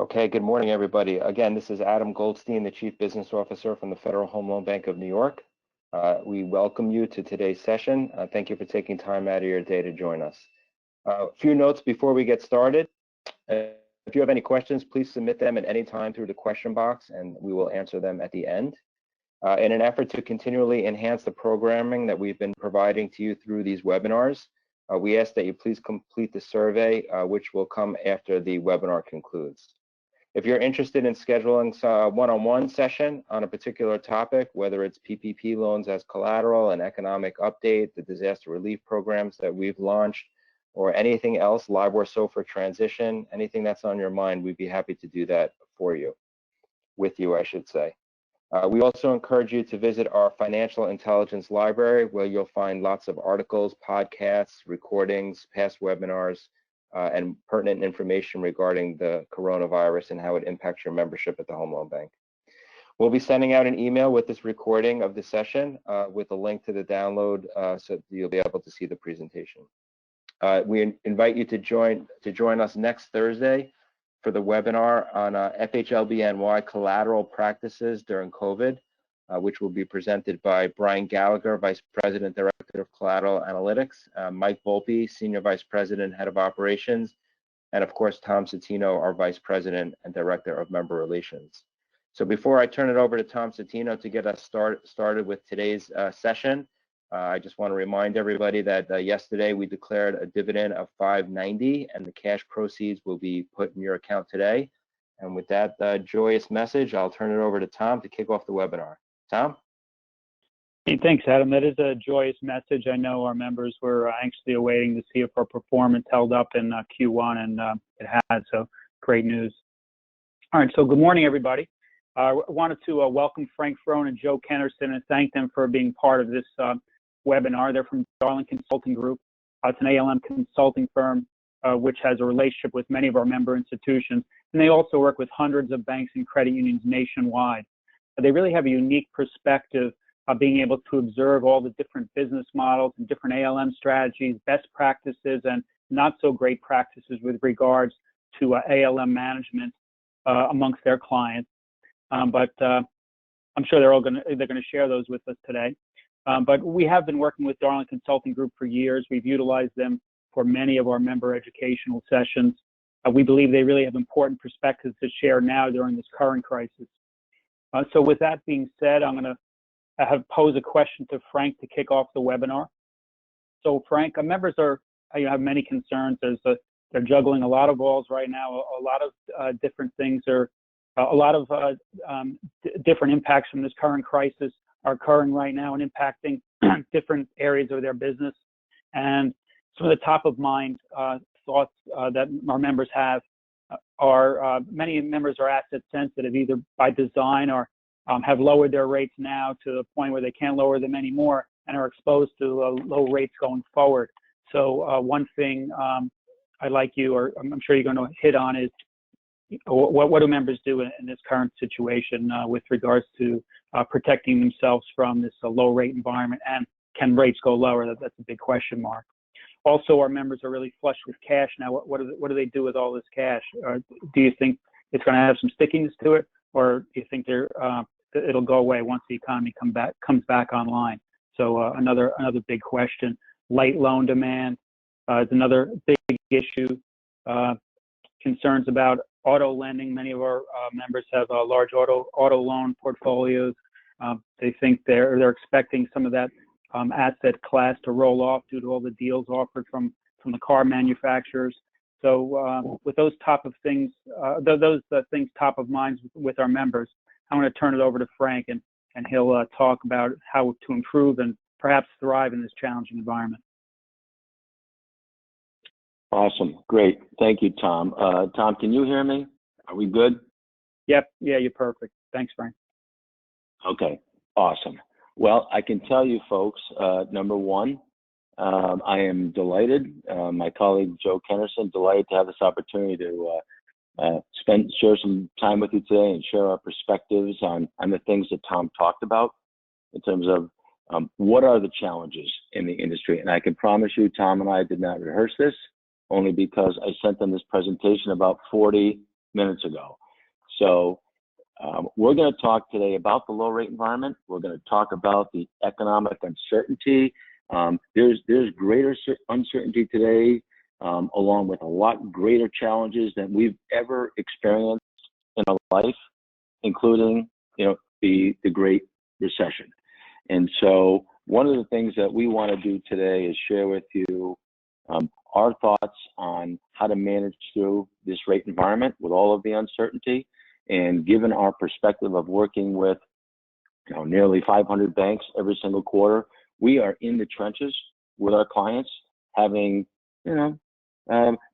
Okay, good morning, everybody. Again, this is Adam Goldstein, the Chief Business Officer from the Federal Home Loan Bank of New York. We welcome you to today's session. Thank you for taking time out of your day to join us. A few notes before we get started. If you have any questions, please submit them at any time through the question box, and we will answer them at the end. In an effort to continually enhance the programming that we've been providing to you through these webinars, we ask that you please complete the survey, which will come after the webinar concludes. If you're interested in scheduling a one-on-one session on a particular topic, whether it's PPP loans as collateral, an economic update, the disaster relief programs that we've launched, or anything else, Libor SOFR transition, anything that's on your mind, we'd be happy to do that for you, with you, I should say. We also encourage you to visit our financial intelligence library, where you'll find lots of articles, podcasts, recordings, past webinars, and pertinent information regarding the coronavirus and how it impacts your membership at the Home Loan Bank. We'll be sending out an email with this recording of the session with a link to the download so you'll be able to see the presentation. We invite you to join us next Thursday for the webinar on FHLBNY collateral practices during COVID, which will be presented by Brian Gallagher, Vice President, Director of Collateral Analytics, Mike Volpe, Senior Vice President, Head of Operations, and of course, Tom Citino, our Vice President and Director of Member Relations. So before I turn it over to Tom Citino to get us started with today's session, I just want to remind everybody that yesterday we declared a dividend of $5.90, and the cash proceeds will be put in your account today. And with that joyous message, I'll turn it over to Tom to kick off the webinar. Tom? Hey, thanks, Adam. That is a joyous message. I know our members were anxiously awaiting to see if our performance held up in Q1, and it has, so great news. All right, so good morning, everybody. I wanted to welcome Frank Frone and Joe Kennerson and thank them for being part of this webinar. They're from Darling Consulting Group. It's an ALM consulting firm which has a relationship with many of our member institutions, and they also work with hundreds of banks and credit unions nationwide. They really have a unique perspective of being able to observe all the different business models and different ALM strategies, best practices, and not so great practices with regards to ALM management amongst their clients. But I'm sure they're going to share those with us today. But we have been working with Darling Consulting Group for years. We've utilized them for many of our member educational sessions. We believe they really have important perspectives to share now during this current crisis. So with that being said, I'm going to pose a question to Frank to kick off the webinar. So Frank, our members have many concerns. They're juggling a lot of balls right now. A lot of different things a lot of different impacts from this current crisis are occurring right now and impacting different areas of their business. And some of the top of mind thoughts that our members have are many members are asset sensitive, either by design or have lowered their rates now to the point where they can't lower them anymore and are exposed to low rates going forward. So one thing I'd like you, or I'm sure you're going to hit on, is what do members do in this current situation with regards to protecting themselves from this low rate environment, and can rates go lower? That's a big question mark. Also, our members are really flush with cash now. What do they do with all this cash? Do you think it's going to have some stickiness to it, or do you think it'll go away once the economy comes back online? So another big question. Light loan demand is another big issue. Concerns about auto lending. Many of our members have large auto loan portfolios. They think they're expecting some of that asset class to roll off due to all the deals offered from the car manufacturers. So with those top of things, those things top of mind with our members, I'm going to turn it over to Frank, and he'll talk about how to improve and perhaps thrive in this challenging environment. Awesome. Great. Thank you, Tom. Tom, can you hear me? Are we good? Yep. Yeah, you're perfect. Thanks, Frank. Okay. Awesome. Well, I can tell you folks, number one, I am delighted, my colleague Joe Kennerson, delighted to have this opportunity to share some time with you today and share our perspectives on the things that Tom talked about in terms of what are the challenges in the industry. And I can promise you, Tom and I did not rehearse this, only because I sent them this presentation about 40 minutes ago. So we're going to talk today about the low rate environment. We're going to talk about the economic uncertainty. There's greater uncertainty today, along with a lot greater challenges than we've ever experienced in our life, including, the Great Recession. And so one of the things that we want to do today is share with you our thoughts on how to manage through this rate environment with all of the uncertainty. And given our perspective of working with nearly 500 banks every single quarter, we are in the trenches with our clients, having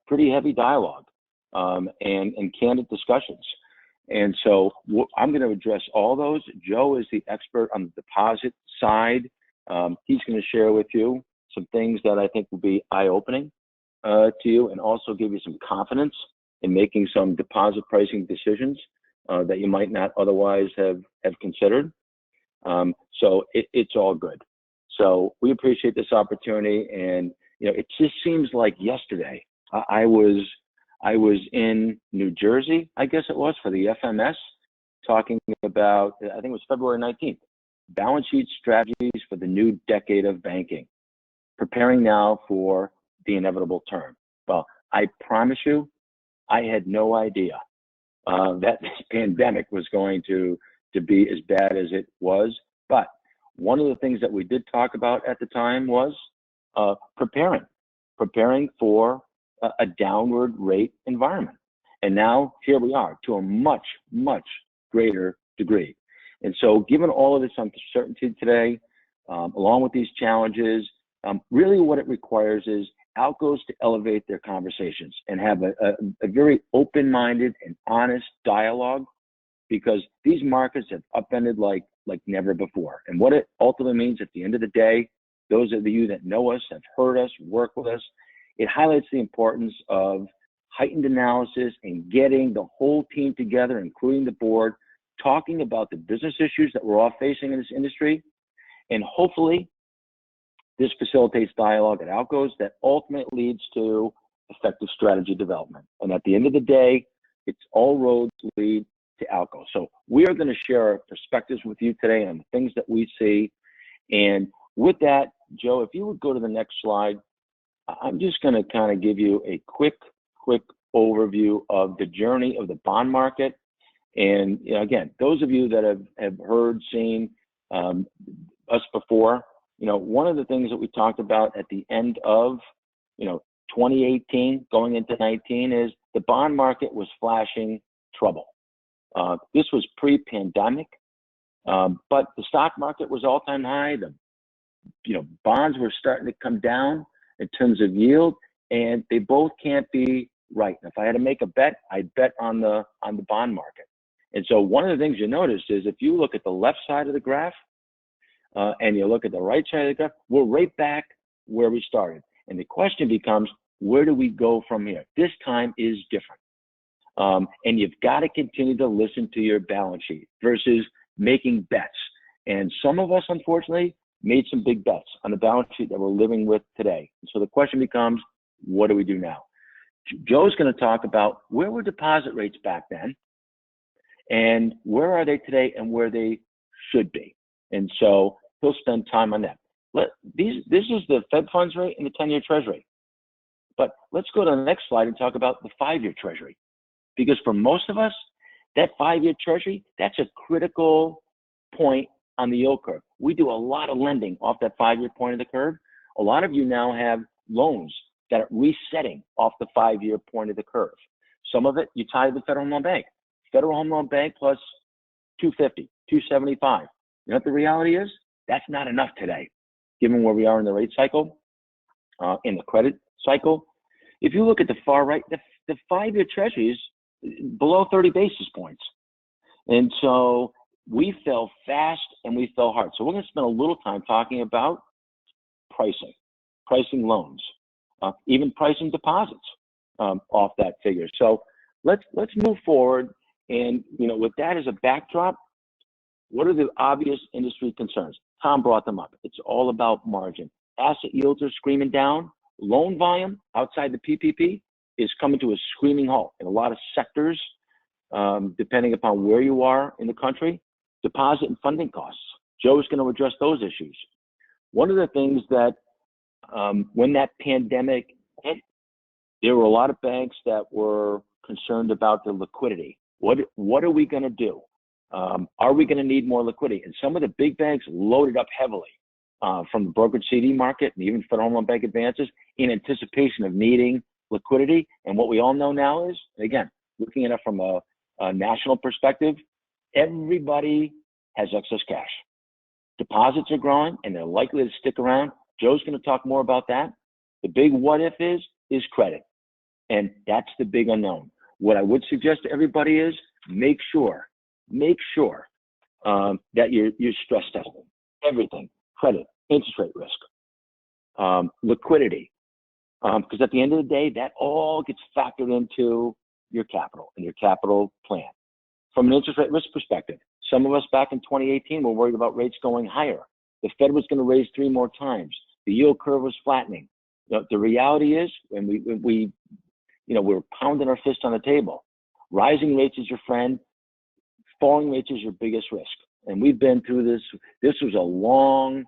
pretty heavy dialogue and candid discussions. And so I'm going to address all those. Joe is the expert on the deposit side. He's going to share with you some things that I think will be eye-opening to you, and also give you some confidence in making some deposit pricing decisions that you might not otherwise have considered. So it's all good. So we appreciate this opportunity, and it just seems like yesterday I was in New Jersey, I guess it was, for the FMS, talking about, I think it was February 19th, balance sheet strategies for the new decade of banking, preparing now for the inevitable term. Well, I promise you, I had no idea that this pandemic was going to be as bad as it was. But one of the things that we did talk about at the time was preparing for a downward rate environment. And now here we are, to a much, much greater degree. And so given all of this uncertainty today, along with these challenges, really what it requires is ALCOs to elevate their conversations and have a very open-minded and honest dialogue, because these markets have upended like never before. And what it ultimately means at the end of the day, those of you that know us, have heard us, work with us, it highlights the importance of heightened analysis and getting the whole team together, including the board, talking about the business issues that we're all facing in this industry. And hopefully this facilitates dialogue at ALCOs that ultimately leads to effective strategy development. And at the end of the day, it's all roads lead to ALCO. So we are going to share our perspectives with you today on the things that we see. And with that, Joe, if you would go to the next slide, I'm just going to kind of give you a quick overview of the journey of the bond market. And again, those of you that have heard, seen us before, one of the things that we talked about at the end of 2018 going into 19 is the bond market was flashing trouble. This was pre-pandemic, but the stock market was all-time high. The bonds were starting to come down in terms of yield, and they both can't be right. And if I had to make a bet, I'd bet on the bond market. And so one of the things you notice is if you look at the left side of the graph and you look at the right side of the graph, we're right back where we started. And the question becomes, where do we go from here? This time is different. And you've got to continue to listen to your balance sheet versus making bets. And some of us, unfortunately, made some big bets on the balance sheet that we're living with today. So the question becomes, what do we do now? Joe's going to talk about where were deposit rates back then, and where are they today, and where they should be. And so he'll spend time on that. This is the Fed funds rate and the 10-year Treasury. But let's go to the next slide and talk about the 5-year Treasury. Because for most of us, that 5-year Treasury, that's a critical point on the yield curve. We do a lot of lending off that 5-year point of the curve. A lot of you now have loans that are resetting off the 5-year point of the curve. Some of it you tie to the Federal Home Loan Bank. Federal Home Loan Bank plus 250, 275. You know what the reality is? That's not enough today, given where we are in the rate cycle, in the credit cycle. If you look at the far right, the 5-year Treasury is below 30 basis points. And so we fell fast and we fell hard. So we're going to spend a little time talking about pricing loans, even pricing deposits off that figure. So let's move forward. And with that as a backdrop, what are the obvious industry concerns? Tom brought them up. It's all about margin. Asset yields are screaming down. Loan volume outside the PPP is coming to a screaming halt in a lot of sectors depending upon where you are in the country, deposit and funding costs. Joe's going to address those issues. One of the things that when that pandemic hit, there were a lot of banks that were concerned about their liquidity. What are we going to do? Are we going to need more liquidity? And some of the big banks loaded up heavily from the brokered CD market and even Federal Home Loan Bank advances in anticipation of needing liquidity. And what we all know now is, again, looking at it from a national perspective, everybody has excess cash. Deposits are growing and they're likely to stick around. Joe's going to talk more about that. The big what if is credit. And that's the big unknown. What I would suggest to everybody is make sure that you're stress testing everything: credit, interest rate risk, liquidity. Because at the end of the day, that all gets factored into your capital and your capital plan. From an interest rate risk perspective, some of us back in 2018 were worried about rates going higher. The Fed was going to raise 3 more times. The yield curve was flattening. The reality is, when we were pounding our fist on the table, rising rates is your friend, falling rates is your biggest risk. And we've been through this. This was a long,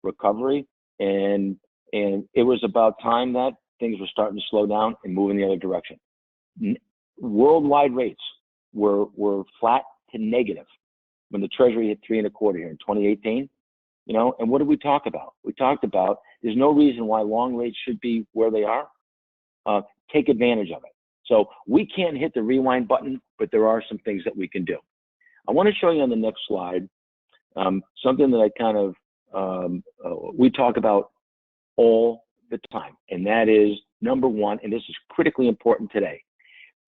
recovery, and it was about time that things were starting to slow down and move in the other direction. Worldwide rates were flat to negative when the Treasury hit 3.25 here in 2018. And what did we talk about? We talked about there's no reason why long rates should be where they are. Take advantage of it. So we can't hit the rewind button, but there are some things that we can do. I want to show you on the next slide something that I kind of we talk about all the time, and that is number one, and this is critically important today: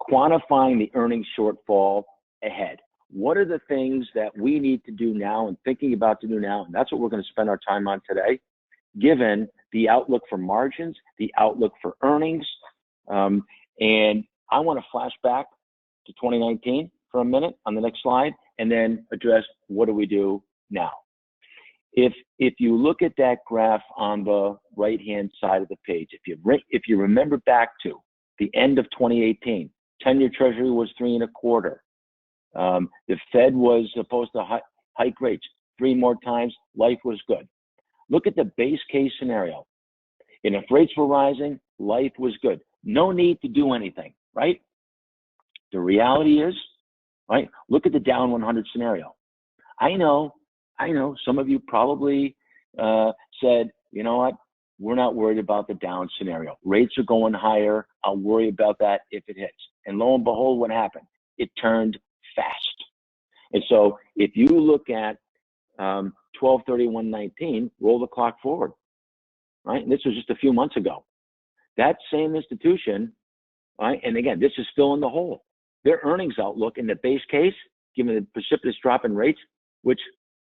quantifying the earnings shortfall ahead. What are the things that we need to do now and thinking about to do now? And that's what we're going to spend our time on today, given the outlook for margins, the outlook for earnings. And I want to flash back to 2019 for a minute on the next slide, and then address what do we do now. If you look at that graph on the right-hand side of the page, if you remember back to the end of 2018, 10-year Treasury was 3.25. The Fed was supposed to hike rates 3 more times. Life was good. Look at the base case scenario. And if rates were rising, life was good. No need to do anything, right? The reality is, right? Look at the down 100 scenario. I know some of you probably said, you know what? We're not worried about the down scenario. Rates are going higher. I'll worry about that if it hits. And lo and behold, what happened? It turned fast. And so if you look at 12/31/19, roll the clock forward, right? And this was just a few months ago. That same institution, right? And again, this is still in the hole. Their earnings outlook in the base case, given the precipitous drop in rates, which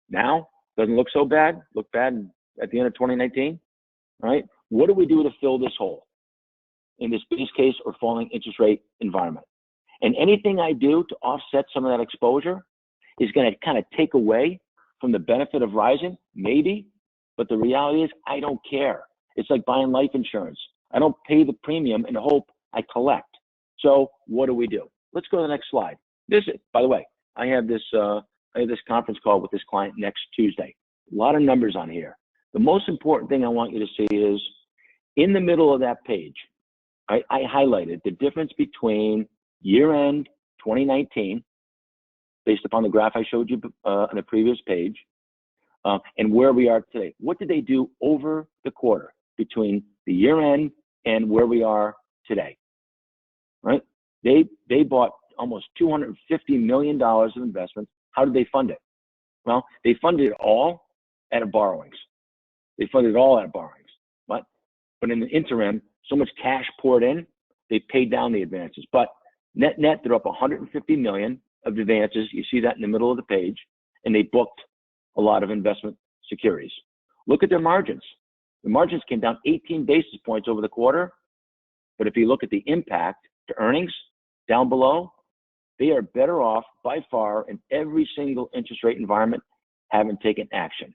now doesn't look so bad, looked bad at the end of 2019, right? What do we do to fill this hole in this base case or falling interest rate environment? And anything I do to offset some of that exposure is going to kind of take away from the benefit of rising, maybe, but the reality is I don't care. It's like buying life insurance. I don't pay the premium and hope I collect. So what do we do? Let's go to the next slide. By the way, I have this conference call with this client next Tuesday. A lot of numbers on here. The most important thing I want you to see is in the middle of that page, I highlighted the difference between year-end 2019, based upon the graph I showed you on the previous page, and where we are today. What did they do over the quarter between the year-end and where we are today? Right? They bought almost $250 million of investments. How did they fund it? Well, they funded it all out of borrowings. But in the interim, so much cash poured in, they paid down the advances. But net, they're up $150 million of advances. You see that in the middle of the page, and they booked a lot of investment securities. Look at their margins. The margins came down 18 basis points over the quarter. But if you look at the impact to earnings down below, they are better off by far in every single interest rate environment, having taken action.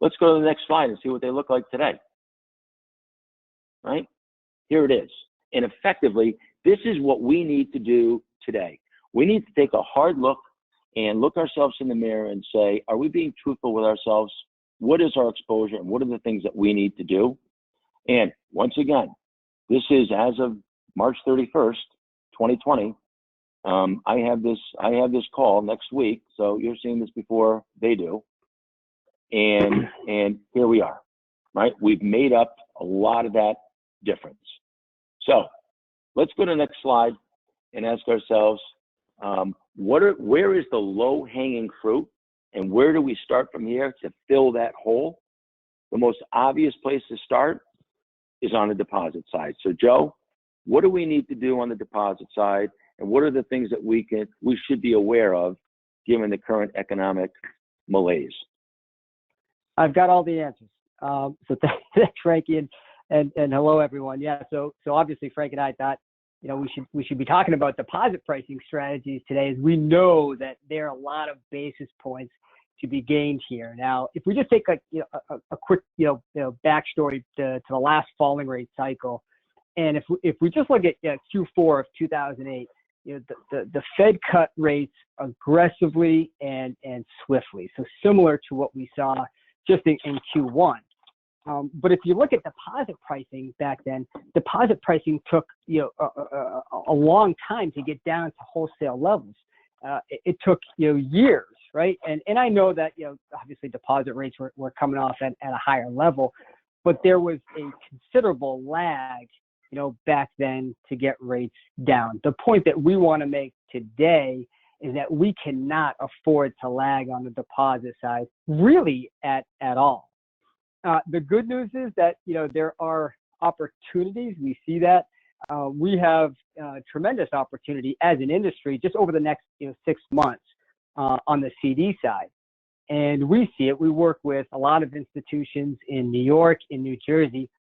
Let's go to the next slide and see what they look like today. Right? Here it is. And effectively, This is what we need to do today. We need to take a hard look and look ourselves in the mirror and say, are we being truthful with ourselves? What is our exposure and what are the things that we need to do? And once again, this is as of March 31st, 2020. I have this call next week, so you're seeing this before they do. And here we are, right? We've made up a lot of that difference. So let's go to the next slide and ask ourselves, where is the low-hanging fruit, and where do we start from here to fill that hole? The most obvious place to start is on the deposit side. So Joe, what do we need to do on the deposit side, and what are the things that we should be aware of given the current economic malaise? I've got all the answers. So thanks, Frankie, and hello everyone. Yeah, so obviously Frank and I thought, you know, we should be talking about deposit pricing strategies today, as we know that there are a lot of basis points to be gained here. Now, if we just take a quick backstory to the last falling rate cycle, and if we just look at Q4 of 2008, you know, the Fed cut rates aggressively and swiftly, so similar to what we saw just in Q1. But if you look at deposit pricing back then, deposit pricing took a long time to get down to wholesale levels. It took years, right? And I know that obviously deposit rates were coming off at a higher level, but there was a considerable lag back then to get rates down. The point that we want to make today is that we cannot afford to lag on the deposit side really at all. The good news is that there are opportunities. We see that we have tremendous opportunity as an industry just over the next 6 months on the CD side, and we see it. We work with a lot of institutions in New York, in New Jersey,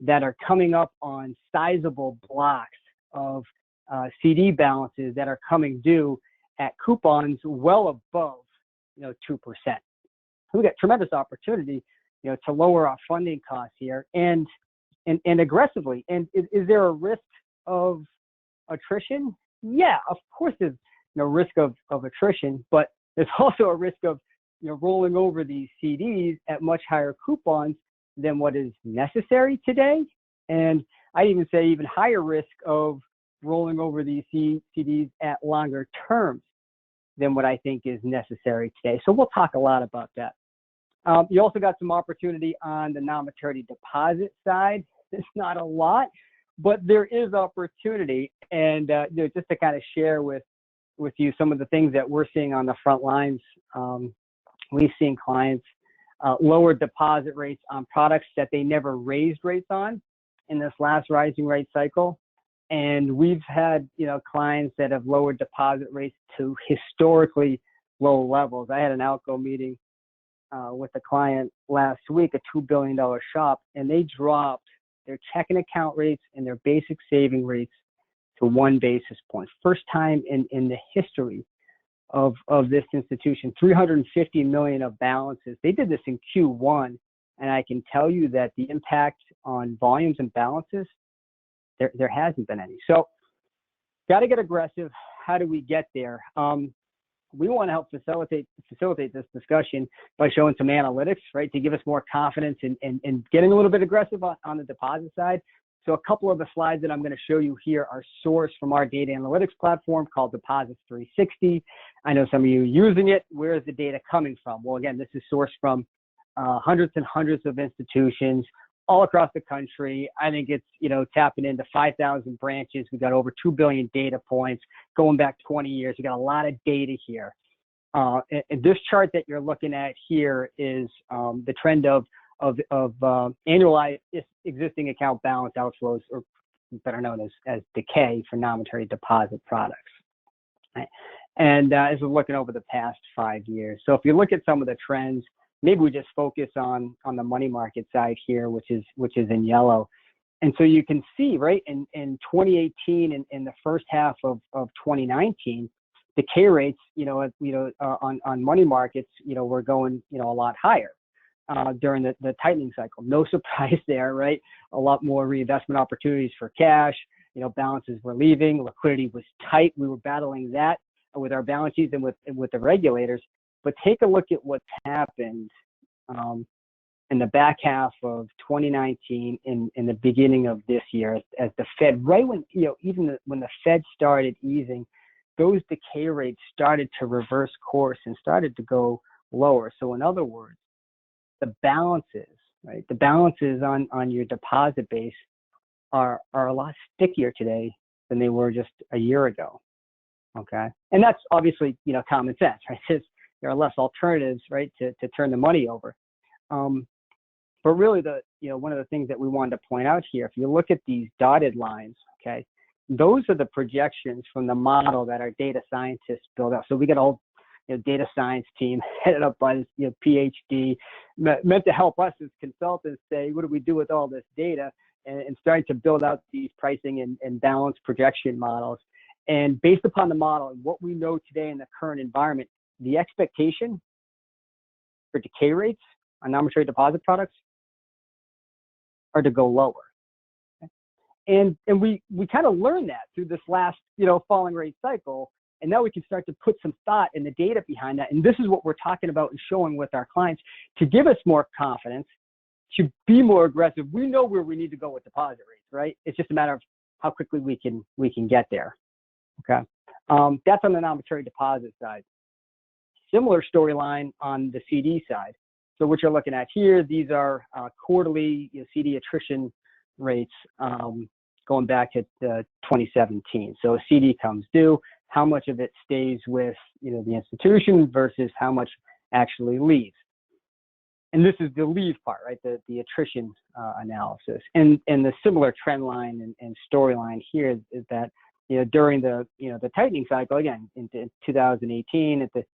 that are coming up on sizable blocks of CD balances that are coming due at coupons well above 2%. So we got tremendous opportunity to lower our funding costs here and aggressively. And is there a risk of attrition? Yeah, of course there's risk of attrition, but there's also a risk of rolling over these CDs at much higher coupons than what is necessary today. And I even say even higher risk of rolling over these CDs at longer terms than what I think is necessary today. So we'll talk a lot about that. You also got some opportunity on the non-maturity deposit side. It's not a lot, but there is opportunity. And just to kind of share with you some of the things that we're seeing on the front lines, we've seen clients lower deposit rates on products that they never raised rates on in this last rising rate cycle. And we've had clients that have lowered deposit rates to historically low levels. I had an ALCO meeting with a client last week, a $2 billion shop, and they dropped their checking account rates and their basic saving rates to 1 basis point. First time in the history of this institution. 350 million of balances. They did this in Q1, and I can tell you that the impact on volumes and balances, there hasn't been any. So got to get aggressive. How do we get there? We want to help facilitate this discussion by showing some analytics, right, to give us more confidence in getting a little bit aggressive on the deposit side. So a couple of the slides that I'm going to show you here are sourced from our data analytics platform called Deposits 360. I know some of you are using it. Where is the data coming from? Well, again, this is sourced from hundreds and hundreds of institutions all across the country. I think it's, tapping into 5,000 branches. We've got over 2 billion data points going back 20 years. We've got a lot of data here. And this chart that you're looking at here is the trend of annualized existing account balance outflows, or better known as decay, for non-maturity deposit products. Right? And as we're looking over the past 5 years. So if you look at some of the trends, maybe we just focus on the money market side here, which is in yellow. And so you can see, right, in 2018 and in the first half of 2019, decay rates, on money markets, were going, a lot higher during the tightening cycle. No surprise there, right? A lot more reinvestment opportunities for cash. balances were leaving, liquidity was tight. We were battling that with our balance sheets and with the regulators. But take a look at what's happened in the back half of 2019 in the beginning of this year as the Fed, right when, when the Fed started easing, those decay rates started to reverse course and started to go lower. So in other words, the balances, right? The balances on your deposit base are a lot stickier today than they were just a year ago. Okay. And that's obviously, common sense, right? There are less alternatives, right, to turn the money over. But really one of the things that we wanted to point out here, if you look at these dotted lines, okay, those are the projections from the model that our data scientists build out. So we got a whole data science team headed up by this PhD, meant to help us as consultants say, what do we do with all this data, and starting to build out these pricing and balance projection models. And based upon the model and what we know today in the current environment, the expectation for decay rates on non-maturity deposit products are to go lower. And we kind of learned that through this last, falling rate cycle. And now we can start to put some thought in the data behind that. And this is what we're talking about and showing with our clients to give us more confidence, to be more aggressive. We know where we need to go with deposit rates, right? It's just a matter of how quickly we can get there. Okay. That's on the non-maturity deposit side. Similar storyline on the CD side. So what you're looking at here, these are quarterly CD attrition rates going back to 2017. So a CD comes due, how much of it stays with the institution versus how much actually leaves. And this is the leave part, right? The attrition analysis. And the similar trend line and storyline here is that during the the tightening cycle, again into 2018, at the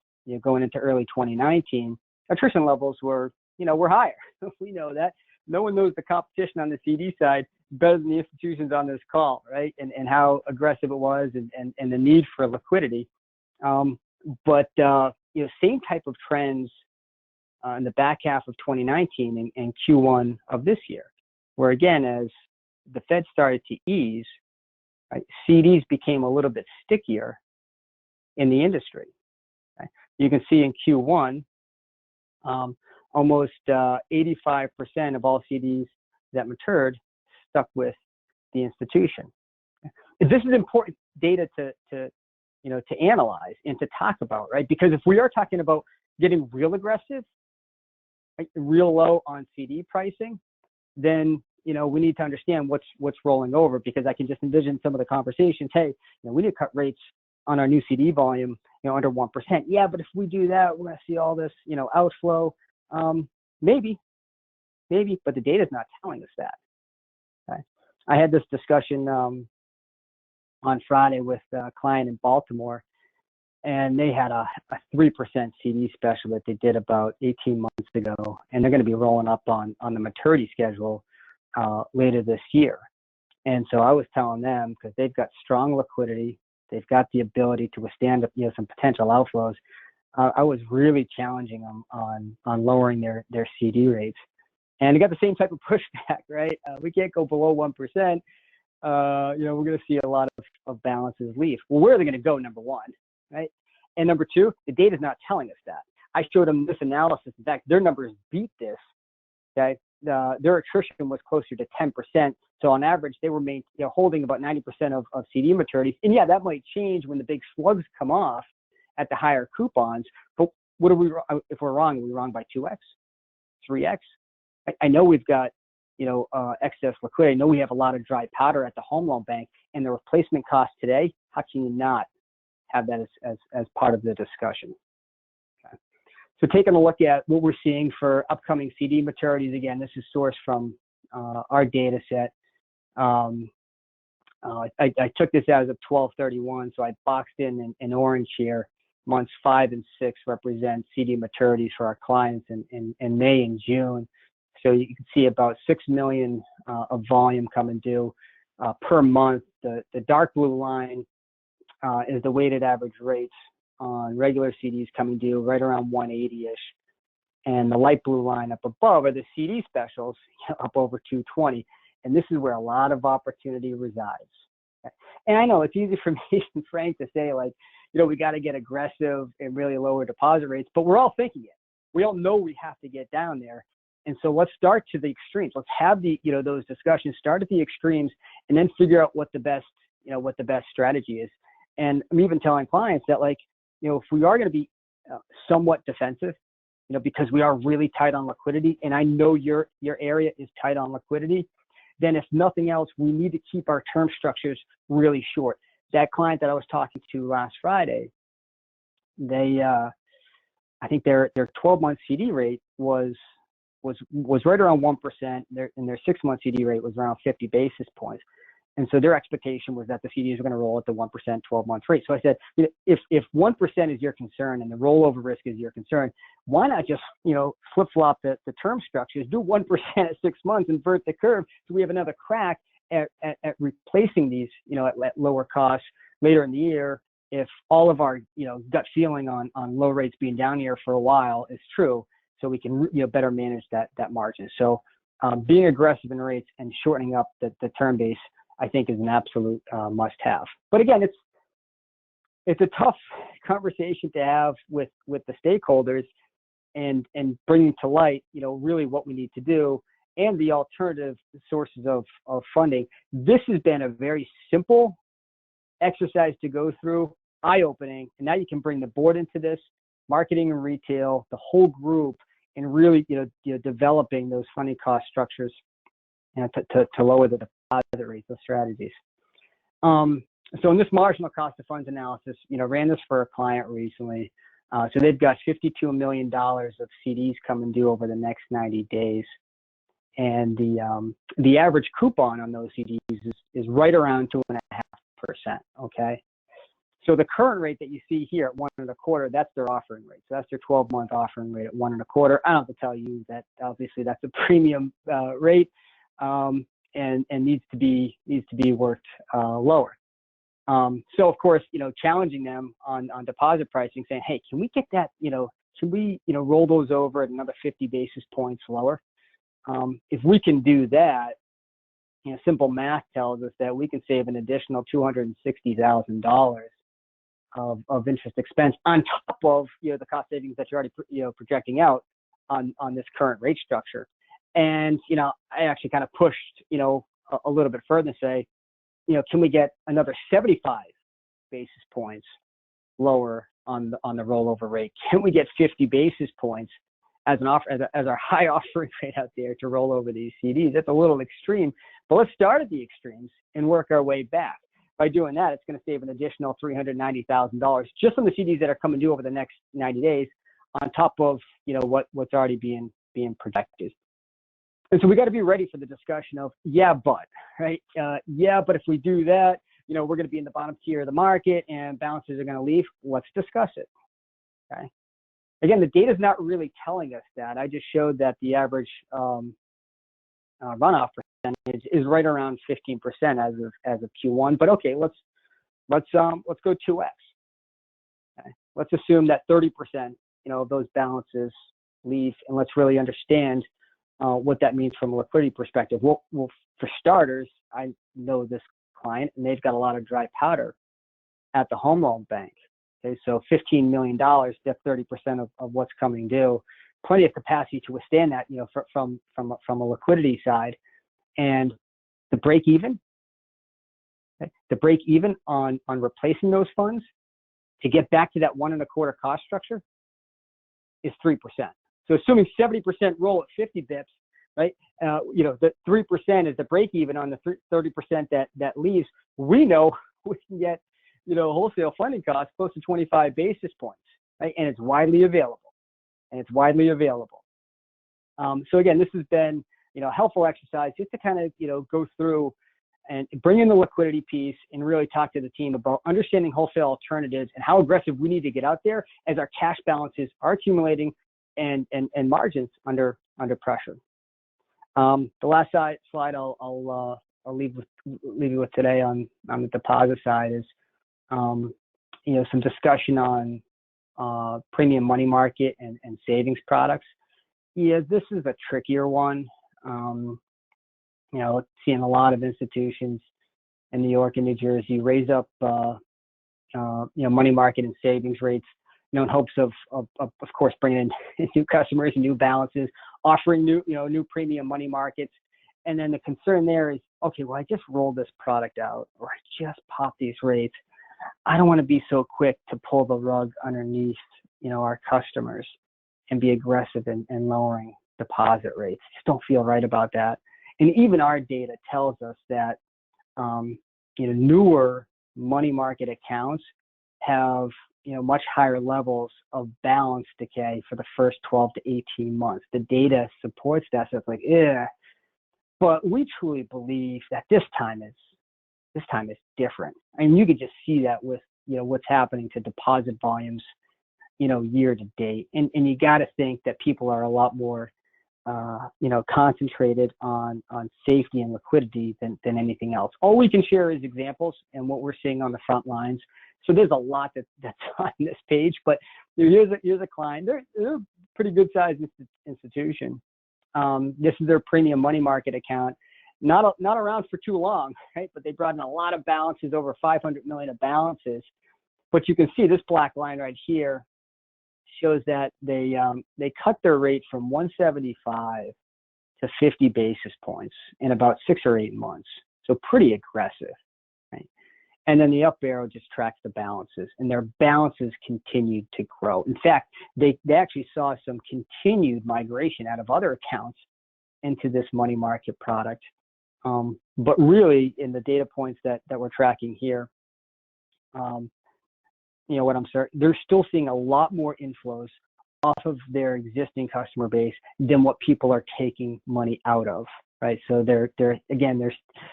going into early 2019, attrition levels were higher. We know that. No one knows the competition on the CD side better than the institutions on this call, right? And how aggressive it was and the need for liquidity. But same type of trends in the back half of 2019 and Q1 of this year, where again, as the Fed started to ease, right, CDs became a little bit stickier in the industry. Okay? You can see in Q1, almost 85% of all CDs that matured stuck with the institution. This is important data to analyze and to talk about, right? Because if we are talking about getting real aggressive, right, real low on CD pricing, then we need to understand what's rolling over, because I can just envision some of the conversations. Hey, we need to cut rates on our new CD volume, under 1%. Yeah, but if we do that, we're going to see all this, outflow. Maybe, but the data is not telling us that. Okay. I had this discussion on Friday with a client in Baltimore, and they had a 3% CD special that they did about 18 months ago, and they're going to be rolling up on the maturity schedule later this year. And so I was telling them, because they've got strong liquidity, they've got the ability to withstand some potential outflows. I was really challenging them on lowering their CD rates, and they got the same type of pushback, right? We can't go below 1%. We're going to see a lot of balances leave. Well, where are they going to go? Number one, right? And number two, the data is not telling us that. I showed them this analysis. In fact, their numbers beat this. Okay, their attrition was closer to 10%. So on average, they were holding about 90% of CD maturities. And yeah, that might change when the big slugs come off at the higher coupons. But what are we? If we're wrong, are we wrong by 2x, 3x? I know we've got excess liquidity. I know we have a lot of dry powder at the home loan bank, and the replacement cost today. How can you not have that as part of the discussion? Okay. So taking a look at what we're seeing for upcoming CD maturities. Again, this is sourced from our data set. I took this as of 12/31, so I boxed in orange here. Months 5 and 6 represent CD maturities for our clients in May and June. So you can see about 6 million of volume coming due per month. The dark blue line is the weighted average rates on regular CDs coming due, right around 180-ish. And the light blue line up above are the CD specials, up over 220. And this is where a lot of opportunity resides. And I know it's easy for me and Frank to say, like, we got to get aggressive and really lower deposit rates, but we're all thinking it. We all know we have to get down there. And so let's start to the extremes. Let's have those discussions, start at the extremes, and then figure out what the best strategy is. And I'm even telling clients that, like, if we are going to be somewhat defensive, because we are really tight on liquidity, and I know your area is tight on liquidity, then if nothing else, we need to keep our term structures really short. That client that I was talking to last Friday, they, I think their 12-month CD rate was right around 1%, and their 6-month CD rate was around 50 basis points. And so their expectation was that the CDs were going to roll at the 1% 12-month rate. So I said, if 1% is your concern and the rollover risk is your concern, why not just, flip-flop the term structures, do 1% at 6 months, invert the curve, so we have another crack at replacing these, at lower costs later in the year, if all of our, gut feeling on low rates being down here for a while is true, so we can, better manage that margin. So being aggressive in rates and shortening up the term base, I think, is an absolute must-have. But again, it's a tough conversation to have with the stakeholders and bringing to light, really what we need to do and the alternative sources of funding. This has been a very simple exercise to go through, eye-opening, and now you can bring the board into this, marketing and retail, the whole group, and really, developing those funding cost structures, to lower the deposit rates, those strategies. So in this marginal cost of funds analysis, ran this for a client recently. So they've got $52 million of CDs coming due over the next 90 days. And the average coupon on those CDs is right around 2.5%, okay? So the current rate that you see here at 1.25%, that's their offering rate. So that's their 12-month offering rate at 1.25%. I don't have to tell you that obviously that's a premium rate, and needs to be worked lower. So of course, challenging them on deposit pricing, saying, hey, can we get that, can we, roll those over at another 50 basis points lower? If we can do that, simple math tells us that we can save an additional $260,000 of interest expense on top of, the cost savings that you're already, projecting out on this current rate structure. And, I actually kind of pushed, a little bit further and say, can we get another 75 basis points lower on the rollover rate? Can we get 50 basis points as our high offering rate out there to roll over these CDs? That's a little extreme, but let's start at the extremes and work our way back. By doing that, it's going to save an additional $390,000 just on the CDs that are coming due over the next 90 days, on top of what's already being projected. And so we got to be ready for the discussion of but right, but if we do that, we're going to be in the bottom tier of the market and balances are going to leave. Let's discuss it. Okay. Again, the data is not really telling us that. I just showed that the average runoff percentage is right around 15% as of Q1. But okay, let's go 2x. Okay. Let's assume that 30% of those balances leave, and let's really understand what that means from a liquidity perspective. Well, for starters, I know this client, and they've got a lot of dry powder at the home loan bank. Okay, so $15 million, that's 30% of what's coming due. Plenty of capacity to withstand that, from a liquidity side. And the break even, okay, on replacing those funds to get back to that 1.25% cost structure is 3%. So assuming 70% roll at 50 bips, right? The 3% is the break even on the 30% that leaves. We know we can get, wholesale funding costs close to 25 basis points, right? And it's widely available. So again, this has been, a helpful exercise just to kind of, go through and bring in the liquidity piece and really talk to the team about understanding wholesale alternatives and how aggressive we need to get out there as our cash balances are accumulating and margins under pressure. The last slide I'll leave you with today on the deposit side is, some discussion on premium money market and savings products. Yeah, this is a trickier one. Seeing a lot of institutions in New York and New Jersey, raise up, money market and savings rates, in hopes of course, bringing in new customers and new balances, offering new premium money markets. And then the concern there is, okay, well, I just rolled this product out, or I just popped these rates. I don't want to be so quick to pull the rug underneath, our customers and be aggressive in lowering deposit rates. Just don't feel right about that. And even our data tells us that, newer money market accounts have, much higher levels of balance decay for the first 12 to 18 months. The data supports that. So it's like, yeah. But we truly believe that this time is different. I mean, you could just see that with, what's happening to deposit volumes, year to date. And you got to think that people are a lot more, concentrated on safety and liquidity than anything else. All we can share is examples and what we're seeing on the front lines. So there's a lot that's on this page, but here's a client. They're a pretty good sized institution. This is their premium money market account. Not around for too long, right? But they brought in a lot of balances, over 500 million of balances. But you can see this black line right here shows that they cut their rate from 175 to 50 basis points in about 6 or 8 months. So pretty aggressive, right? And then the up arrow just tracks the balances, and their balances continued to grow. In fact, they actually saw some continued migration out of other accounts into this money market product. But really, in the data points that we're tracking here, they're still seeing a lot more inflows off of their existing customer base than what people are taking money out of, right? So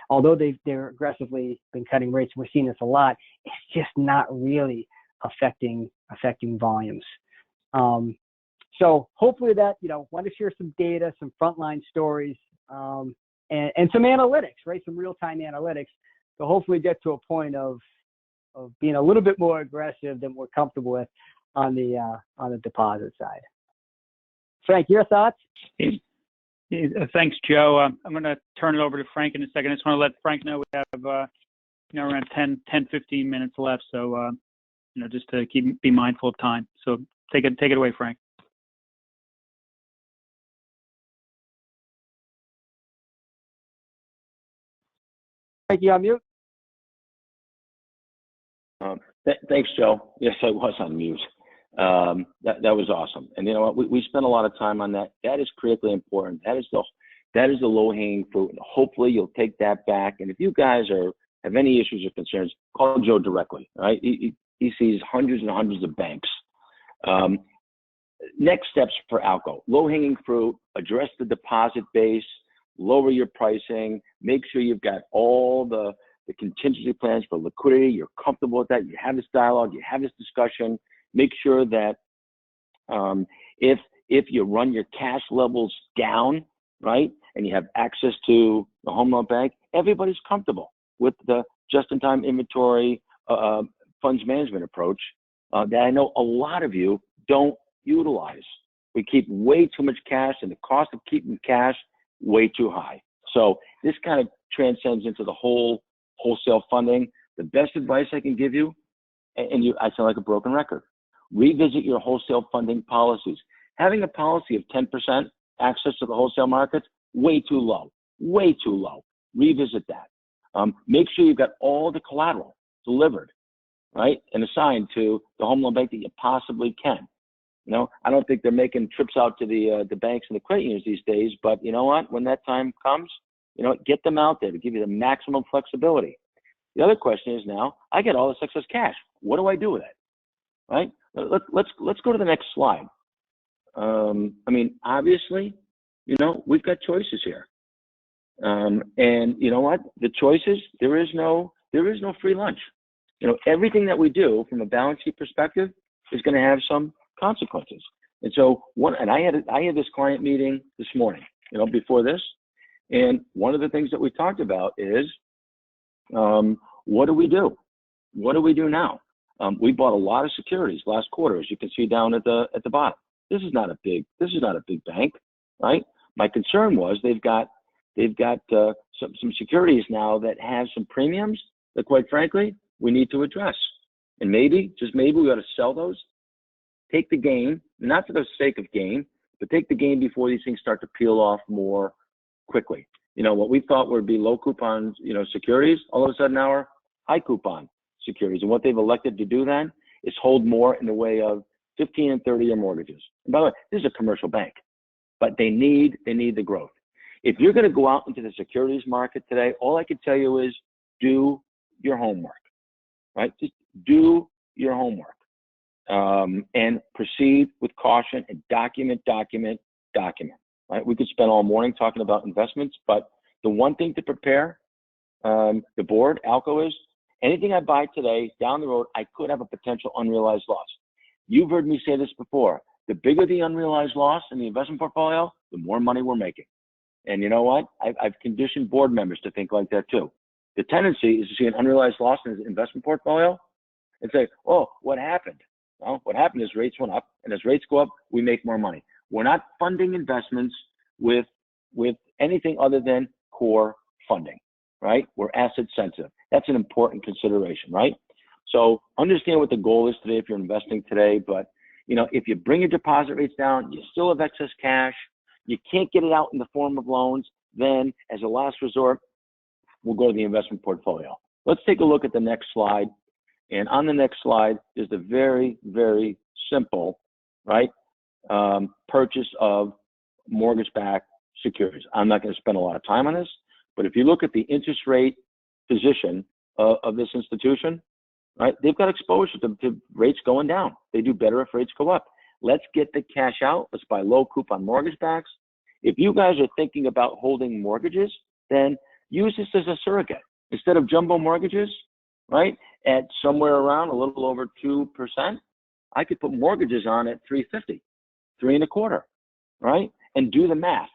although they're aggressively been cutting rates, we're seeing this a lot, it's just not really affecting volumes. So hopefully that, want to share some data, some frontline stories, and some analytics, right? Some real-time analytics to hopefully get to a point of being a little bit more aggressive than we're comfortable with on the deposit side. Frank, your thoughts? Thanks, Joe. I'm going to turn it over to Frank in a second. I just want to let Frank know we have around 10-15 minutes left. So just to be mindful of time. So take it away, Frank. Frank, you on mute? Thanks, Joe. Yes, I was on mute. That was awesome. And you know what? We spent a lot of time on that. That is critically important. That is the low-hanging fruit. And hopefully, you'll take that back. And if you guys have any issues or concerns, call Joe directly. Right? He sees hundreds and hundreds of banks. Next steps for ALCO: low-hanging fruit. Address the deposit base. Lower your pricing. Make sure you've got all the contingency plans for liquidity. You're comfortable with that. You have this dialogue. You have this discussion. Make sure that if you run your cash levels down, right, and you have access to the home loan bank, everybody's comfortable with the just-in-time inventory funds management approach that I know a lot of you don't utilize. We keep way too much cash, and the cost of keeping cash way too high. So this kind of transcends into the whole wholesale funding. The best advice I can give you, and I sound like a broken record, revisit your wholesale funding policies. Having a policy of 10% access to the wholesale markets, way too low, way too low. Revisit that. Make sure you've got all the collateral delivered, right, and assigned to the home loan bank that you possibly can. I don't think they're making trips out to the banks and the credit unions these days, but you know what? When that time comes, get them out there to give you the maximum flexibility. The other question is now, I get all this excess cash. What do I do with it? Right? Let's go to the next slide. Obviously, we've got choices here. And you know what? The choices, there is no free lunch. Everything that we do from a balance sheet perspective is going to have some consequences. And so I had this client meeting this morning, before this. And one of the things that we talked about is, what do we do? What do we do now? We bought a lot of securities last quarter, as you can see down at the bottom. This is not a big bank, right? My concern was they've got some securities now that have some premiums that, quite frankly, we need to address. And maybe, just maybe, we ought to sell those, take the gain, not for the sake of gain, but take the gain before these things start to peel off more quickly. You know, what we thought would be low coupon, you know, securities, all of a sudden now are high coupon securities. And what they've elected to do then is hold more in the way of 15 and 30-year mortgages. And by the way, this is a commercial bank, but they need the growth. If you're going to go out into the securities market today, all I can tell you is do your homework, right? Just do your homework and proceed with caution and document, right? We could spend all morning talking about investments, but the one thing to prepare the board, ALCO, is anything I buy today, down the road, I could have a potential unrealized loss. You've heard me say this before. The bigger the unrealized loss in the investment portfolio, the more money we're making. And you know what? I've conditioned board members to think like that too. The tendency is to see an unrealized loss in his investment portfolio and say, oh, what happened? Well, what happened is rates went up, and as rates go up, we make more money. We're not funding investments with anything other than core funding, right? We're asset sensitive. That's an important consideration, right? So understand what the goal is today if you're investing today, but you know, if you bring your deposit rates down, you still have excess cash, you can't get it out in the form of loans, then as a last resort, we'll go to the investment portfolio. Let's take a look at the next slide. And on the next slide is the very, very simple, right, purchase of mortgage-backed securities. I'm not going to spend a lot of time on this, but if you look at the interest rate position of this institution, right, they've got exposure to rates going down. They do better if rates go up. Let's get the cash out. Let's buy low coupon mortgage backs. If you guys are thinking about holding mortgages, then use this as a surrogate. Instead of jumbo mortgages, right, at somewhere around a little over 2%, I could put mortgages on at 3.50, 3.25, right, and do the math.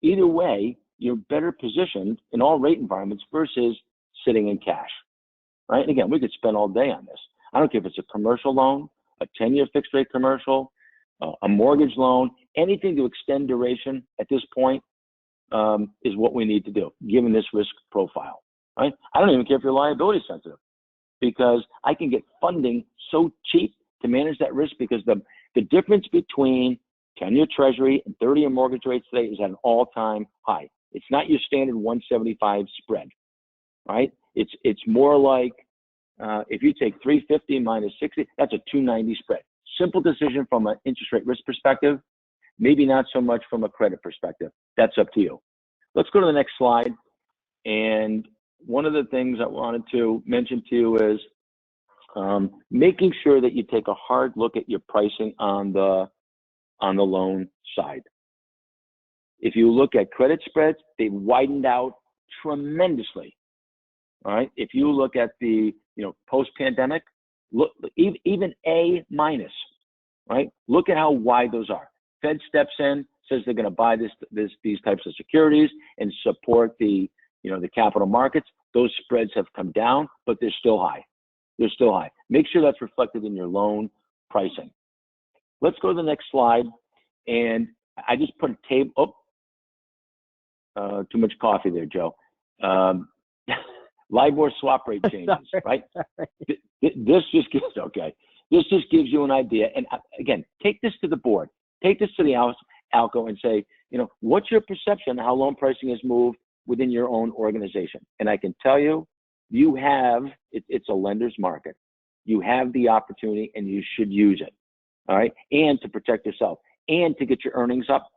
Either way, you're better positioned in all rate environments versus sitting in cash, right? And again, we could spend all day on this. I don't care if it's a commercial loan, a 10-year fixed rate commercial, a mortgage loan, anything to extend duration at this point is what we need to do, given this risk profile, right? I don't even care if you're liability sensitive, because I can get funding so cheap to manage that risk, because the difference between 10-year treasury and 30-year mortgage rates today is at an all-time high. It's not your standard 175 spread, right? It's more like if you take 350 minus 60, that's a 290 spread. Simple decision from an interest rate risk perspective, maybe not so much from a credit perspective. That's up to you. Let's go to the next slide. And one of the things I wanted to mention to you is making sure that you take a hard look at your pricing on the loan side. If you look at credit spreads, they've widened out tremendously. All right. If you look at the post-pandemic, look, even A minus, right? Look at how wide those are. Fed steps in, says they're going to buy these types of securities and support the capital markets. Those spreads have come down, but they're still high. They're still high. Make sure that's reflected in your loan pricing. Let's go to the next slide. And I just put a table. Too much coffee there, Joe. Libor swap rate changes, right? This just gives you an idea. And again, take this to the board, take this to the ALCO and say, what's your perception of how loan pricing has moved within your own organization? And I can tell you, it's a lender's market. You have the opportunity and you should use it, all right? And to protect yourself and to get your earnings up,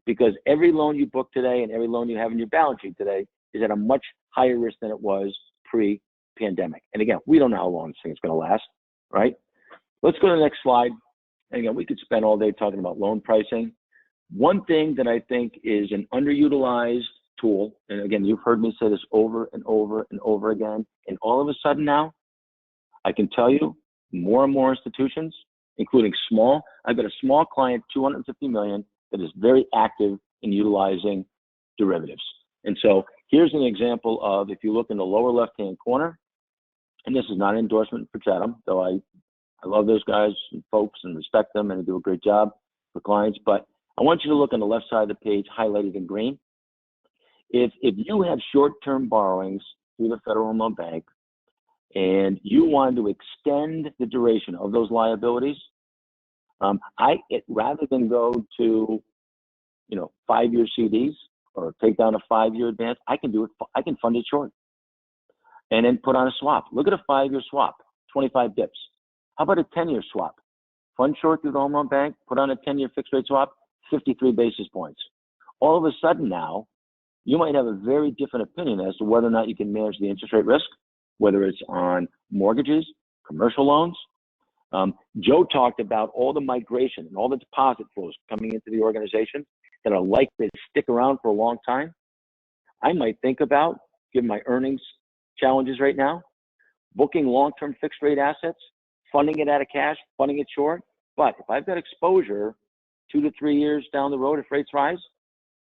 because every loan you book today and every loan you have in your balance sheet today is at a much higher risk than it was pre-pandemic. And again, we don't know how long this thing is going to last, right? Let's go to the next slide. And again, we could spend all day talking about loan pricing. One thing that I think is an underutilized tool, and again, you've heard me say this over and over and over again, and all of a sudden now, I can tell you more and more institutions, including small, I've got a small client, 250 million, that is very active in utilizing derivatives. And so here's an example of, if you look in the lower left-hand corner, and this is not an endorsement for Chatham, though I love those guys and folks and respect them and they do a great job for clients, but I want you to look on the left side of the page highlighted in green. If you have short-term borrowings through the Federal Home Loan Bank and you wanted to extend the duration of those liabilities, rather than go to, 5-year CDs or take down a 5-year advance, I can fund it short and then put on a swap. Look at a 5-year swap, 25 dips. How about a 10-year swap? Fund short through the Home Loan Bank, put on a 10-year fixed rate swap, 53 basis points. All of a sudden now, you might have a very different opinion as to whether or not you can manage the interest rate risk, whether it's on mortgages, commercial loans. Joe talked about all the migration and all the deposit flows coming into the organization that are likely to stick around for a long time. I might think about, given my earnings challenges right now, booking long-term fixed rate assets, funding it out of cash, funding it short. But if I've got exposure 2 to 3 years down the road if rates rise,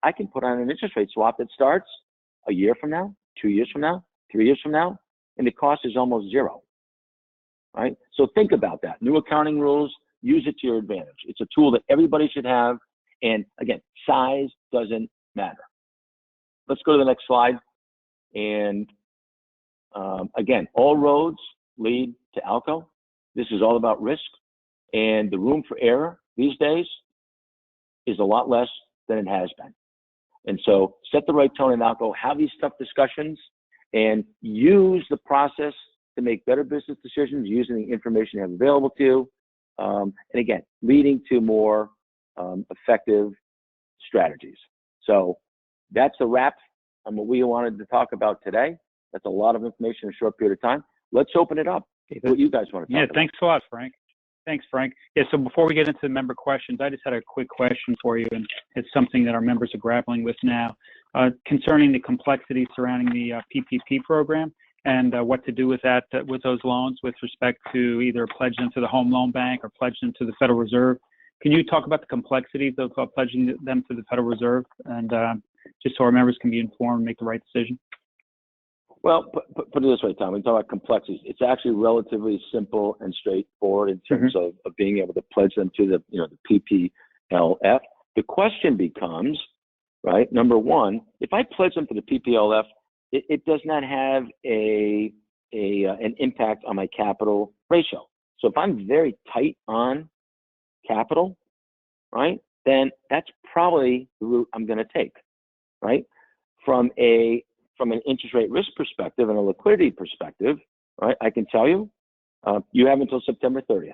I can put on an interest rate swap that starts a year from now, 2 years from now, 3 years from now, and the cost is almost zero. Right? So think about that. New accounting rules, use it to your advantage. It's a tool that everybody should have. And again, size doesn't matter. Let's go to the next slide. And again, all roads lead to ALCO. This is all about risk. And the room for error these days is a lot less than it has been. And so set the right tone in ALCO, have these tough discussions, and use the process to make better business decisions using the information you have available to you. And again, leading to more effective strategies. So that's a wrap on what we wanted to talk about today. That's a lot of information in a short period of time. Let's open it up. What you guys want to talk about. Thanks a lot, Frank. Thanks, Frank. Yeah, so before we get into the member questions, I just had a quick question for you, and it's something that our members are grappling with now, concerning the complexity surrounding the PPP program and what to do with that, with those loans with respect to either pledge them to the Home Loan Bank or pledge them to the Federal Reserve. Can you talk about the complexities of pledging them to the Federal Reserve, and just so our members can be informed and make the right decision? Well, put it this way, Tom. We talk about complexities. It's actually relatively simple and straightforward in terms of being able to pledge them to the, the PPLF. The question becomes, right? Number one, if I pledge them to the PPLF, it does not have an impact on my capital ratio. So if I'm very tight on capital, right, then that's probably the route I'm going to take, right? From an interest rate risk perspective and a liquidity perspective, right, I can tell you, you have until September 30th.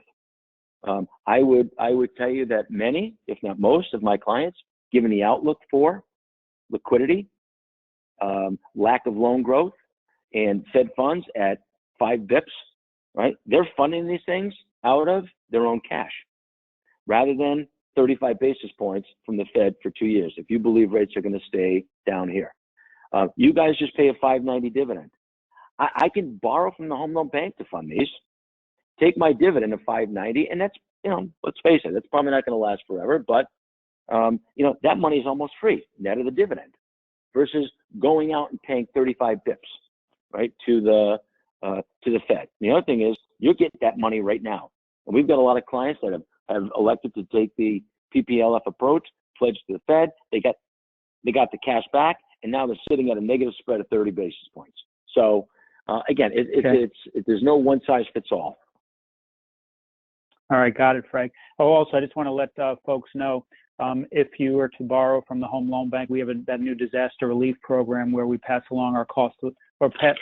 I would tell you that many, if not most, of my clients, given the outlook for liquidity, lack of loan growth, and Fed funds at 5 bips, right, they're funding these things out of their own cash rather than 35 basis points from the Fed for 2 years, if you believe rates are going to stay down here. You guys just pay a $5.90 dividend. I can borrow from the Home Loan Bank to fund these, take my dividend of $5.90, and that's, let's face it, that's probably not going to last forever, but, that money is almost free, net of the dividend, versus going out and paying 35 bips, right, to the Fed. The other thing is, you're getting that money right now. And we've got a lot of clients that have elected to take the PPLF approach, pledge to the Fed, they got the cash back, and now they're sitting at a negative spread of 30 basis points. So again, there's no one size fits all. All right, got it, Frank. Oh, also, I just want to let folks know, if you were to borrow from the Home Loan Bank, we have that new disaster relief program where we pass along our cost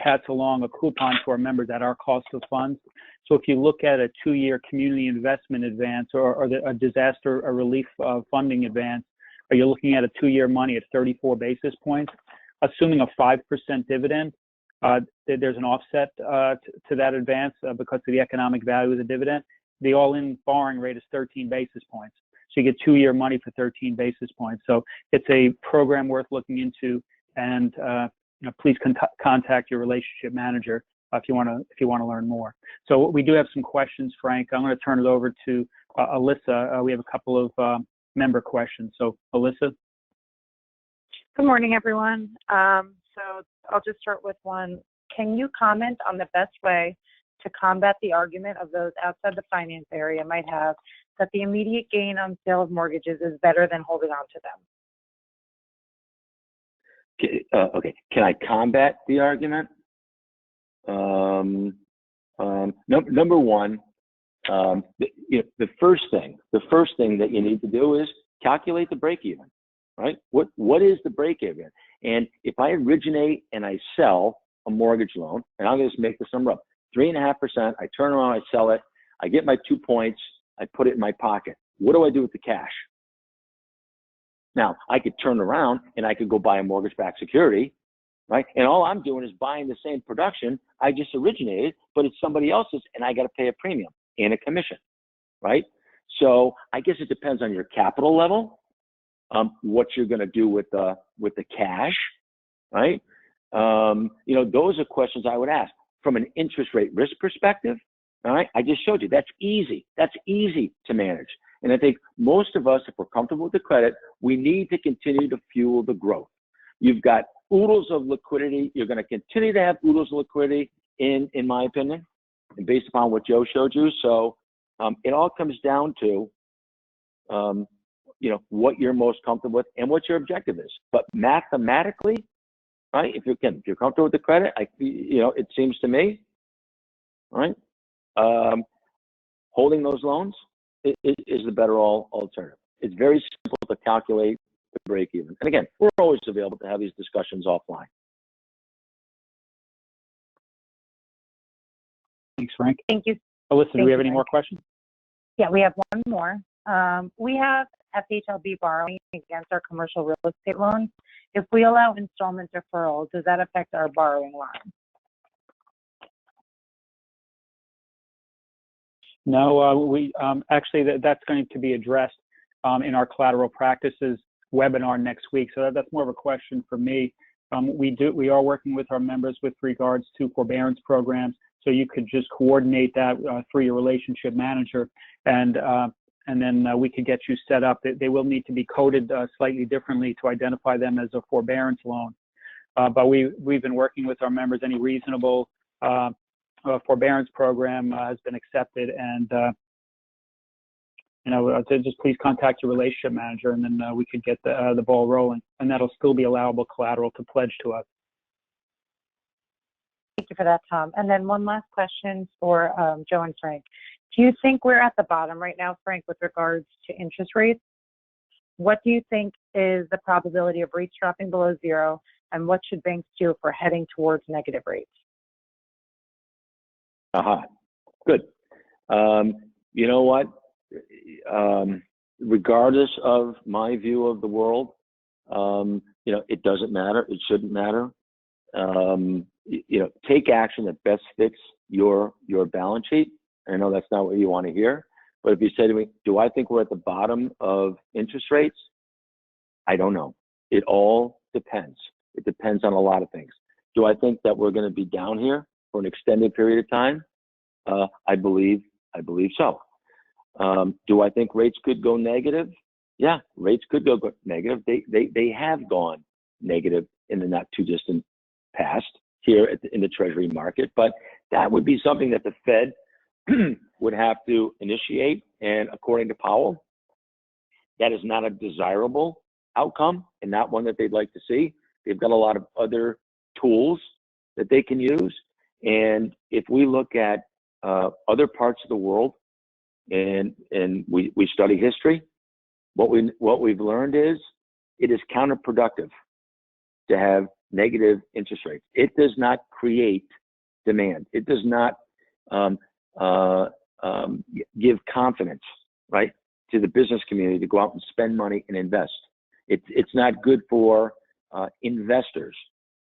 pass along a coupon to our members at our cost of funds. So if you look at a 2-year community investment advance or a disaster relief funding advance, are you looking at a 2-year money at 34 basis points? Assuming a 5% dividend, there's an offset to that advance because of the economic value of the dividend. The all-in borrowing rate is 13 basis points. So you get 2-year money for 13 basis points. So it's a program worth looking into, and please contact your relationship manager if you want to learn more. So we do have some questions, Frank. I'm going to turn it over to Alyssa. We have a couple of member questions. So Alyssa. Good morning, everyone. So I'll just start with one. Can you comment on the best way to combat the argument of those outside the finance area might have that the immediate gain on sale of mortgages is better than holding on to them? Okay, can I combat the argument? Number one, the first thing that you need to do is calculate the break even, right? What is the break even? And if I originate and I sell a mortgage loan, and I'm going to just make this number up, 3.5%, I turn around, I sell it, I get my 2 points, I put it in my pocket. What do I do with the cash? Now, I could turn around and I could go buy a mortgage-backed security, right? And all I'm doing is buying the same production I just originated, but it's somebody else's, and I got to pay a premium and a commission, right? So I guess it depends on your capital level, what you're going to do with the cash, right? Those are questions I would ask. From an interest rate risk perspective, all right, I just showed you that's easy. That's easy to manage. And I think most of us, if we're comfortable with the credit, we need to continue to fuel the growth. You've got oodles of liquidity. You're going to continue to have oodles of liquidity, in my opinion, and based upon what Joe showed you. So it all comes down to, what you're most comfortable with and what your objective is. But mathematically, right, if you're comfortable with the credit, it seems to me, right, holding those loans is the better alternative. It's very simple to calculate the break even. And again, we're always available to have these discussions offline. Thanks, Frank. Thank you. Alyssa, do we have any more questions? Yeah, we have one more. We have FHLB borrowing against our commercial real estate loans. If we allow installment deferral, does that affect our borrowing line? No, we actually that's going to be addressed in our collateral practices webinar next week. So that's more of a question for me. We are working with our members with regards to forbearance programs. So you could just coordinate that through your relationship manager, and then we could get you set up. They will need to be coded slightly differently to identify them as a forbearance loan. But we've been working with our members. Any reasonable forbearance program has been accepted, and just please contact your relationship manager, and then we could get the ball rolling, and that'll still be allowable collateral to pledge to us. Thank you for that, Tom. And then one last question for Joe and Frank. Do you think we're at the bottom right now, Frank, with regards to interest rates? What do you think is the probability of rates dropping below zero, and what should banks do if we're heading towards negative rates? Good. You know what? Regardless of my view of the world, it doesn't matter. It shouldn't matter. Take action that best fits your balance sheet. I know that's not what you want to hear, but if you say to me, do I think we're at the bottom of interest rates? I don't know. It all depends. It depends on a lot of things. Do I think that we're going to be down here for an extended period of time? I believe so. Do I think rates could go negative? Yeah, rates could go negative. They have gone negative in the not too distant past here in the Treasury market, but that would be something that the Fed would have to initiate. And according to Powell, that is not a desirable outcome and not one that they'd like to see. They've got a lot of other tools that they can use. And if we look at other parts of the world and we study history, what we've learned is it is counterproductive to have negative interest rates. It does not create demand. It does not give confidence, right, to the business community to go out and spend money and invest. It's not good for investors.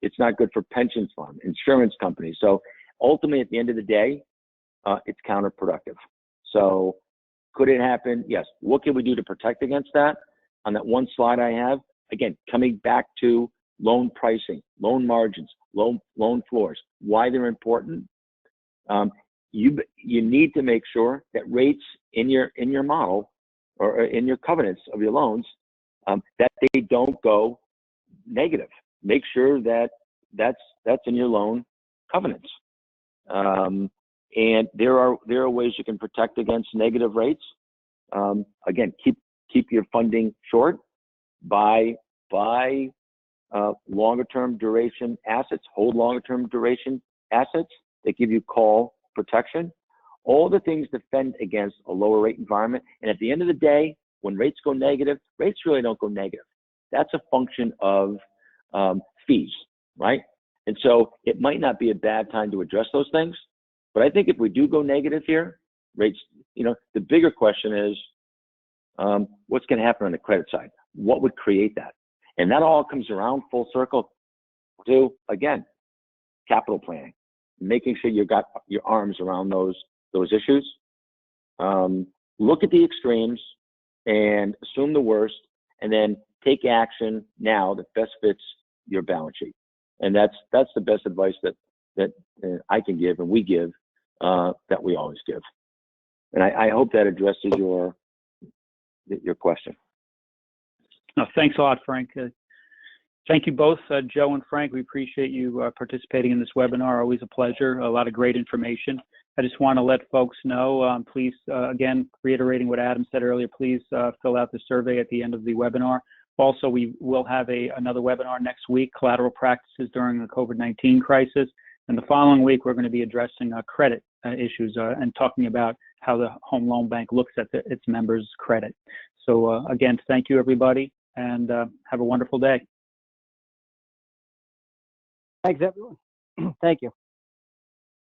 It's not good for pension funds, insurance companies. So ultimately, at the end of the day, it's counterproductive. So could it happen? Yes. What can we do to protect against that? On that one slide I have, again, coming back to loan pricing, loan margins, loan floors, why they're important. You need to make sure that rates in your model or in your covenants of your loans, that they don't go negative. Make sure that that's in your loan covenants. And there are ways you can protect against negative rates. Again, keep your funding short. Buy longer term duration assets. Hold longer term duration assets that give you call protection, all the things defend against a lower rate environment. And at the end of the day, when rates go negative, rates really don't go negative. That's a function of fees, right? And so it might not be a bad time to address those things. But I think if we do go negative here, rates, the bigger question is, what's going to happen on the credit side? What would create that? And that all comes around full circle to, again, capital planning, making sure you've got your arms around those issues. Look at the extremes and assume the worst, and then take action now that best fits your balance sheet. And that's the best advice that I can give and we give, that we always give. And I hope that addresses your question. No, thanks a lot, Frank. Thank you both, Joe and Frank. We appreciate you participating in this webinar. Always a pleasure. A lot of great information. I just want to let folks know, please, again, reiterating what Adam said earlier, please fill out the survey at the end of the webinar. Also, we will have another webinar next week, Collateral Practices During the COVID-19 Crisis. And the following week, we're going to be addressing credit issues and talking about how the Home Loan Bank looks at its members' credit. So again, thank you, everybody, and have a wonderful day. Thanks, everyone. Thank you.